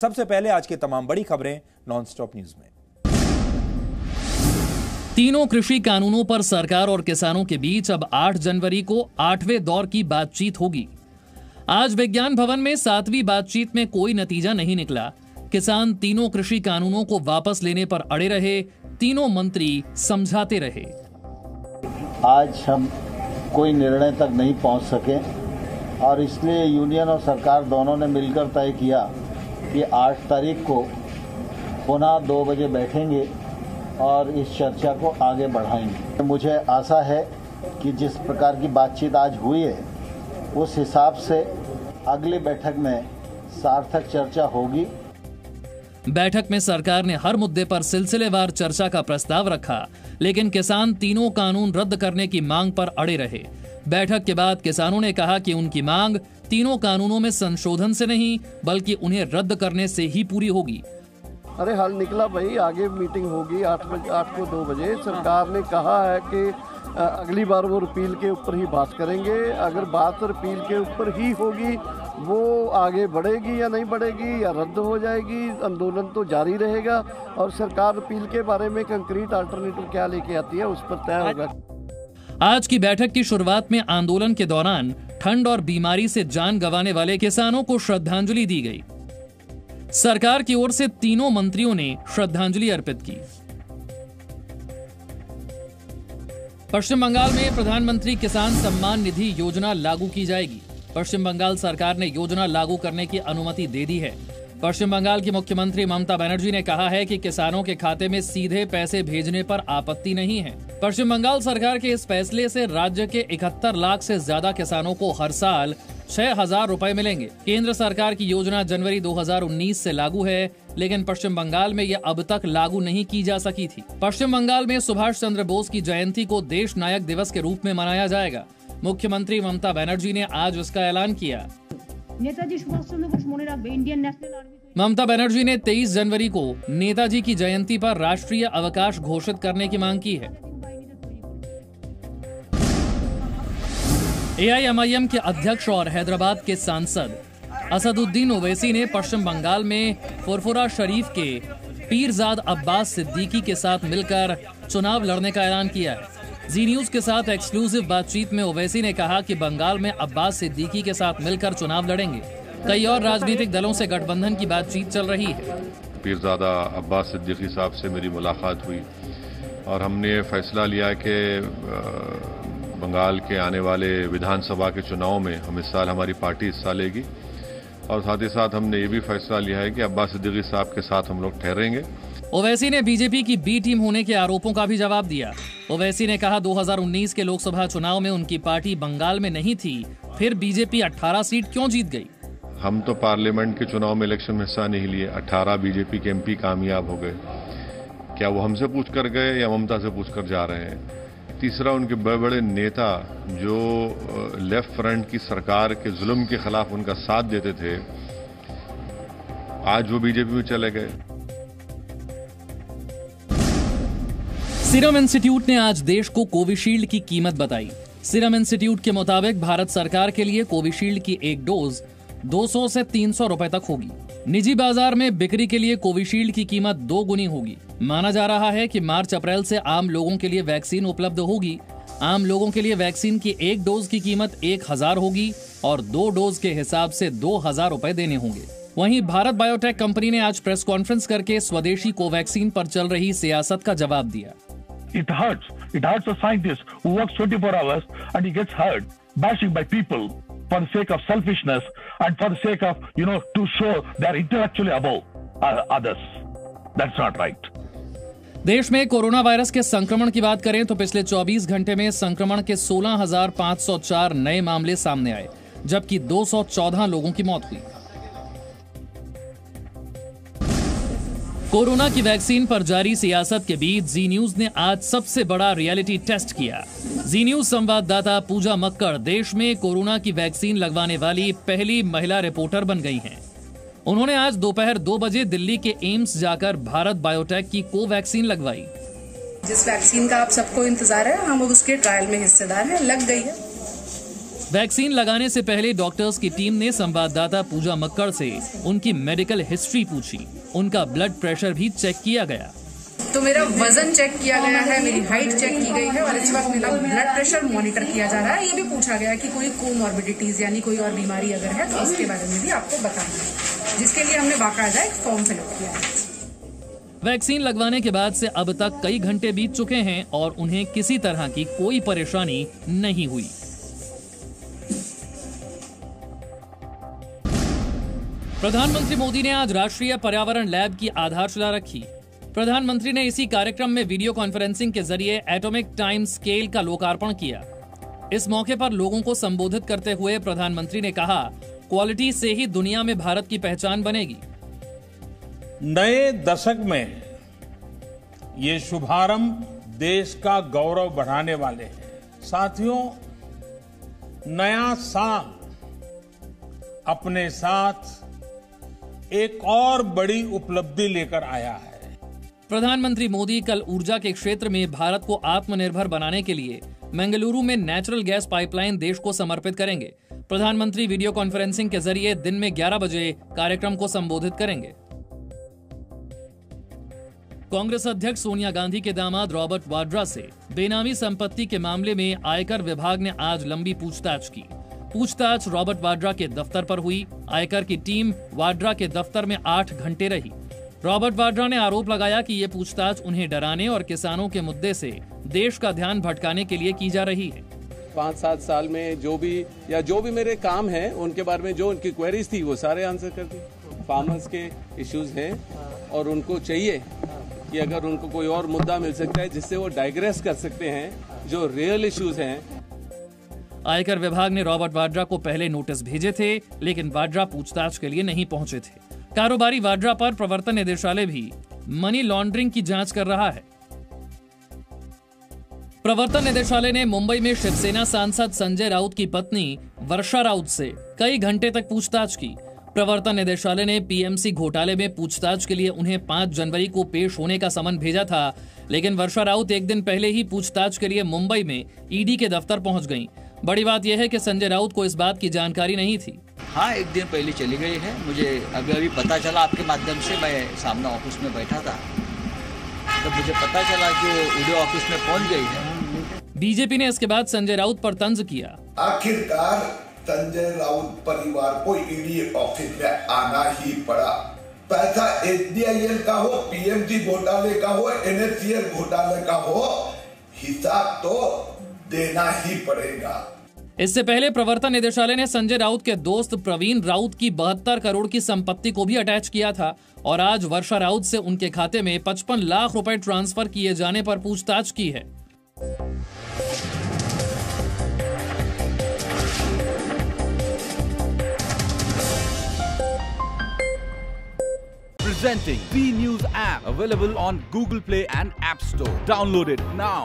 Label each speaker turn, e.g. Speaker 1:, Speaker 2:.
Speaker 1: सबसे पहले आज की तमाम बड़ी खबरें नॉनस्टॉप न्यूज में।
Speaker 2: तीनों कृषि कानूनों पर सरकार और किसानों के बीच अब 8 जनवरी को 8वें दौर की बातचीत होगी। आज विज्ञान भवन में 7वीं बातचीत में कोई नतीजा नहीं निकला। किसान तीनों कृषि कानूनों को वापस लेने पर अड़े रहे, तीनों मंत्री समझाते रहे।
Speaker 3: आज हम कोई निर्णय तक नहीं पहुंच सके और इसलिए यूनियन और सरकार दोनों ने मिलकर तय किया कि 8 तारीख को पुनः 2 बजे बैठेंगे और इस चर्चा को आगे बढ़ाएंगे। मुझे आशा है कि जिस प्रकार की बातचीत आज हुई है उस हिसाब से अगली बैठक में सार्थक चर्चा होगी।
Speaker 2: बैठक में सरकार ने हर मुद्दे पर सिलसिलेवार चर्चा का प्रस्ताव रखा, लेकिन किसान तीनों कानून रद्द करने की मांग पर अड़े रहे। बैठक के बाद किसानों ने कहा कि उनकी मांग तीनों कानूनों में संशोधन से नहीं बल्कि उन्हें रद्द करने से ही पूरी होगी।
Speaker 4: अरे हल निकला भाई, आगे मीटिंग होगी 8 को 2 बजे। सरकार ने कहा है कि अगली बार वो रिपील के ऊपर ही बात करेंगे। अगर बात रिपील के ऊपर ही होगी, वो आगे बढ़ेगी या नहीं बढ़ेगी या रद्द हो जाएगी, आंदोलन तो जारी रहेगा और सरकार रिपील के बारे में कंक्रीट अल्टरनेटिव क्या लेके आती है उस पर तय होगा।
Speaker 2: आज की बैठक की शुरुआत में आंदोलन के दौरान ठंड और बीमारी से जान गंवाने वाले किसानों को श्रद्धांजलि दी गई। सरकार की ओर से तीनों मंत्रियों ने श्रद्धांजलि अर्पित की। पश्चिम बंगाल में प्रधानमंत्री किसान सम्मान निधि योजना लागू की जाएगी। पश्चिम बंगाल सरकार ने योजना लागू करने की अनुमति दे दी है। पश्चिम बंगाल की मुख्यमंत्री ममता बनर्जी ने कहा है कि किसानों के खाते में सीधे पैसे भेजने पर आपत्ति नहीं है। पश्चिम बंगाल सरकार के इस फैसले से राज्य के 71 लाख से ज्यादा किसानों को हर साल 6,000 रुपए मिलेंगे। केंद्र सरकार की योजना जनवरी 2019 से लागू है, लेकिन पश्चिम बंगाल में यह अब तक लागू नहीं की जा सकी थी। पश्चिम बंगाल में सुभाष चंद्र बोस की जयंती को देश नायक दिवस के रूप में मनाया जाएगा। मुख्यमंत्री ममता बनर्जी ने आज उसका ऐलान किया।
Speaker 5: नेताजी सुभाष चंद्र बोस मने राखबे Indian national army.
Speaker 2: Mamata Banerjee ने 23 जनवरी को नेताजी की जयंती पर राष्ट्रीय अवकाश घोषित करने की मांग की है। AIMIM के अध्यक्ष और हैदराबाद के सांसद असदुद्दीन ओवैसी ने पश्चिम बंगाल में फुरफुरा शरीफ के पीरजाद अब्बास सिद्दीकी के साथ मिलकर चुनाव लड़ने का ऐलान किया है। जी न्यूज के साथ एक्सक्लूसिव बातचीत में ओवैसी ने कहा कि बंगाल में अब्बास सिद्दीकी के साथ मिलकर चुनाव लड़ेंगे। कई और राजनीतिक दलों से गठबंधन की बातचीत चल रही है।
Speaker 6: पीरजादा अब्बास सिद्दीकी साहब से मेरी मुलाकात हुई और हमने फैसला लिया कि बंगाल के आने वाले विधानसभा के चुनाव में हम इस साल हमारी पार्टी हिस्सा लेगी और साथ ही साथ हमने ये भी फैसला लिया है कि अब्बास सिद्दीकी साहब के साथ हम लोग ठहरेंगे।
Speaker 2: ओवैसी ने बीजेपी की बी टीम होने के आरोपों का भी जवाब दिया। ओवैसी ने कहा 2019 के लोकसभा चुनाव में उनकी पार्टी बंगाल में नहीं थी, फिर बीजेपी 18 सीट क्यों जीत गई?
Speaker 6: हम तो पार्लियामेंट के चुनाव में इलेक्शन में हिस्सा नहीं लिए, 18 बीजेपी के MP कामयाब हो गए। क्या वो हमसे पूछ कर गए या ममता से पूछ कर जा रहे हैं? तीसरा, उनके बड़े बड़े नेता जो लेफ्ट फ्रंट की सरकार के जुल्म के खिलाफ उनका साथ देते थे, आज वो बीजेपी में चले गए।
Speaker 2: सीरम इंस्टीट्यूट ने आज देश को कोविशील्ड की कीमत बताई। सीरम इंस्टीट्यूट के मुताबिक भारत सरकार के लिए कोविशील्ड की एक डोज 200 से 300 रुपए तक होगी। निजी बाजार में बिक्री के लिए कोविशील्ड की कीमत 2 गुनी होगी। माना जा रहा है कि मार्च-अप्रैल से आम लोगों के लिए वैक्सीन उपलब्ध होगी। आम लोगों के लिए वैक्सीन की एक डोज की कीमत 1,000 होगी और 2 डोज के हिसाब से 2,000 रुपए देने होंगे। वहीं भारत बायोटेक कंपनी ने आज प्रेस कॉन्फ्रेंस करके स्वदेशी कोवैक्सीन पर चल रही सियासत का जवाब दिया।
Speaker 7: It hurts a scientist who works 24 hours and he gets hurt, bashing by people for the sake of selfishness and for the sake of, to show they are intellectually above others. That's not right.
Speaker 2: देश में corona virus के संक्रमण की बात करें तो पिछले 24 घंटे में संक्रमण के 16,504 नए मामले सामने आए, जबकि 214 लोगों की मौत हुई। कोरोना की वैक्सीन पर जारी सियासत के बीच जी न्यूज ने आज सबसे बड़ा रियलिटी टेस्ट किया। जी न्यूज संवाददाता पूजा मक्कड़ देश में कोरोना की वैक्सीन लगवाने वाली पहली महिला रिपोर्टर बन गई हैं। उन्होंने आज दोपहर 2 बजे दिल्ली के एम्स जाकर भारत बायोटेक की कोवैक्सीन लगवाई।
Speaker 8: जिस वैक्सीन का आप सबको इंतजार है, हम उसके ट्रायल में हिस्सेदार हैं, लग गई है।
Speaker 2: वैक्सीन लगाने से पहले डॉक्टर्स की टीम ने संवाददाता पूजा मक्कड़ से उनकी मेडिकल हिस्ट्री पूछी। उनका ब्लड प्रेशर भी चेक किया गया।
Speaker 8: तो मेरा वजन चेक किया गया है, मेरी हाइट चेक की गई है और इस वक्त मेरा ब्लड प्रेशर मॉनिटर किया जा रहा है। ये भी पूछा गया कि कोई कोमॉर्बिडिटीज यानी कोई और बीमारी अगर है तो उसके बारे में भी आपको बताना, जिसके लिए हमने बाकायदा एक फॉर्म फिलअप किया है।
Speaker 2: वैक्सीन लगवाने के बाद से अब तक कई घंटे बीत चुके हैं और उन्हें किसी तरह की कोई परेशानी नहीं हुई। प्रधानमंत्री मोदी ने आज राष्ट्रीय पर्यावरण लैब की आधारशिला रखी। प्रधानमंत्री ने इसी कार्यक्रम में वीडियो कॉन्फ्रेंसिंग के जरिए एटॉमिक टाइम स्केल का लोकार्पण किया। इस मौके पर लोगों को संबोधित करते हुए प्रधानमंत्री ने कहा, क्वालिटी से ही दुनिया में भारत की पहचान बनेगी।
Speaker 9: नए दशक में ये शुभारंभ देश का गौरव बढ़ाने वाले हैं। साथियों, नया साल अपने साथ एक और बड़ी उपलब्धि लेकर आया है।
Speaker 2: प्रधानमंत्री मोदी कल ऊर्जा के क्षेत्र में भारत को आत्मनिर्भर बनाने के लिए बेंगलुरु में नेचुरल गैस पाइपलाइन देश को समर्पित करेंगे। प्रधानमंत्री वीडियो कॉन्फ्रेंसिंग के जरिए दिन में 11 बजे कार्यक्रम को संबोधित करेंगे। कांग्रेस अध्यक्ष सोनिया गांधी के दामाद रॉबर्ट वाड्रा से बेनामी संपत्ति के मामले में आयकर विभाग ने आज लंबी पूछताछ की। पूछताछ रॉबर्ट वाड्रा के दफ्तर पर हुई। आयकर की टीम वाड्रा के दफ्तर में 8 घंटे रही। रॉबर्ट वाड्रा ने आरोप लगाया कि ये पूछताछ उन्हें डराने और किसानों के मुद्दे से देश का ध्यान भटकाने के लिए की जा रही है।
Speaker 10: 5-7 साल में जो भी मेरे काम है उनके बारे में जो उनकी क्वेरीज थी वो सारे आंसर कर दी। फार्मर्स के इश्यूज हैं और उनको चाहिए कि अगर उनको कोई और मुद्दा मिल सकता है जिससे वो डाइग्रेस कर सकते हैं जो रियल इश्यूज हैं।
Speaker 2: आयकर विभाग ने रॉबर्ट वाड्रा को पहले नोटिस भेजे थे, लेकिन वाड्रा पूछताछ के लिए नहीं पहुंचे थे। कारोबारी वाड्रा पर प्रवर्तन निदेशालय भी मनी लॉन्ड्रिंग की जांच कर रहा है। प्रवर्तन निदेशालय ने मुंबई में शिवसेना सांसद संजय राउत की पत्नी वर्षा राउत से कई घंटे तक पूछताछ की। प्रवर्तन निदेशालय ने पीएमसी घोटाले में पूछताछ के लिए उन्हें 5 जनवरी को पेश होने का समन भेजा था, लेकिन वर्षा राउत एक दिन पहले ही पूछताछ के लिए मुंबई में ईडी के दफ्तर पहुंच गईं। बड़ी बात यह है कि संजय राउत को इस बात की जानकारी नहीं थी।
Speaker 11: हाँ, एक दिन पहले चली गई है। मुझे अभी पता चला आपके माध्यम से। मैं सामने ऑफिस में बैठा था तो मुझे पता चला कि वो ईडी ऑफिस में पहुंच गई है।
Speaker 2: बीजेपी ने इसके बाद संजय राउत पर तंज किया।
Speaker 12: आखिरकार संजय राउत परिवार को ईडी ऑफिस में आना ही पड़ा। पैसा एचडीआईएल का हो, पीएमसी घोटाले का हो, एनएससीएल घोटाले का हो, हिसाब तो देना ही पड़ेगा।
Speaker 2: इससे पहले प्रवर्तन निदेशालय ने संजय राउत के दोस्त प्रवीण राउत की 72 करोड़ की संपत्ति को भी अटैच किया था और आज वर्षा राउत से उनके खाते में 55 लाख रुपए ट्रांसफर किए जाने पर पूछताछ की है।
Speaker 13: Presenting B News app, available on Google Play and App Store. Download it now.